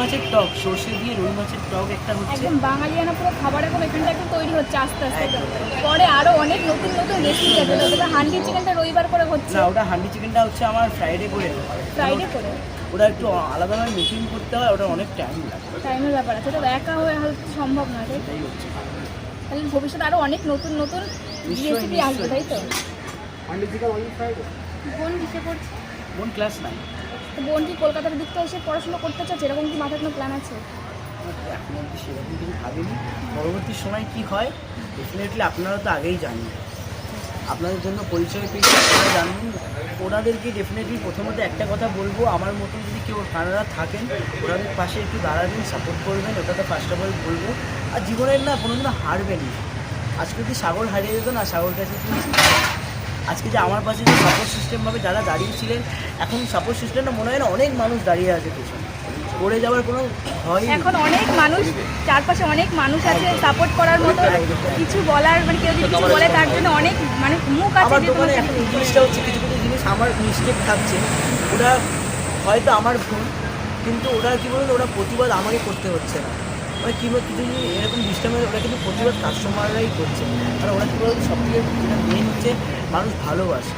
মাছের টক, সর্ষে দিয়ে রুই মাছের টক একটা হচ্ছে একদম বাঙালিয়ানা পুরো খাবার এখন এখানটা একটু তৈরি হচ্ছে আস্তে আস্তে। পরে আরো অনেক নতুন নতুন রেসিপি আছে। ওটা হান্ডি চিকেনটা রবিবার করে হচ্ছে। না, ওটা হান্ডি চিকেনটা হচ্ছে আমার ফ্রাইডে করে হয়। ফ্রাইডে করে ওটা একটু আলাদাভাবে মেকিং করতে হয়, ওটা অনেক টাইম লাগে। টাইমের ব্যাপার আছে, তো একা হয়ে হয়তো সম্ভব নয়, তাই তো? এটাই হচ্ছে। তাহলে ভবিষ্যতে আরো অনেক নতুন নতুন রেসিপি আসবে, তাই তো? বোন কিসে করছে? কোন ক্লাস নাই? তো বোন কি কলকাতার দিক থেকে এসে পড়াশোনা করতে চাচ্ছে, এরকম কি মাথায় কোনো প্ল্যান আছে? এখন অবধি সেরকম কিছু ভাবিনি। পরবর্তী সময় কি হয় ডেফিনেটলি আপনারা তো আগেই জানেন, আপনাদের জন্য পরিচয় পেয়েছি, আপনারা জানেন। ওনাদেরকে ডেফিনেটলি প্রথমত একটা কথা বলবো, আমার মতন যদি কেউ কানাডা থাকেন ওনাদের পাশে একটু দাঁড়াবেন, সাপোর্ট করবেন, ওটা তো ফার্স্ট অফ অল বলবো। আর জীবনের না কোনোদিনও হারবেন না। আজকে যদি সাগর হারিয়ে যেত না, সাগর কাছে কি আজকে যে আমার পাশে যে সাপোর্ট সিস্টেমভাবে যারা দাঁড়িয়েছিলেন, এখন সাপোর্ট সিস্টেমটা মনে হয় না অনেক মানুষ দাঁড়িয়ে আছে পেছনে, পড়ে যাওয়ার কোনো ভয় নেই। এখন অনেক মানুষ, চারপাশে অনেক মানুষ আছে সাপোর্ট করার মতো, কিছু বলার মানে কেউ যদি কিছু বলে তার জন্য অনেক মানে মুখ আছে আমার যে দোকানে তোমাকে। এখন এই জিনিসটা হচ্ছে, কিছু কিছু জিনিস আমার মিস্টেক থাকছে, ওটা হয়তো আমার ভুল, কিন্তু ওরা কী বলুন, ওরা প্রতিবাদ আমাকে করতে হচ্ছে না। মানে কী কিছু যদি এরকম ডিস্টার্ব ওরা কিন্তু প্রতিবাদ কাস্টমাররাই করছে। আর ওরা কী বলুন, সব থেকে যেটা মেন হচ্ছে মানুষ ভালোবাসে।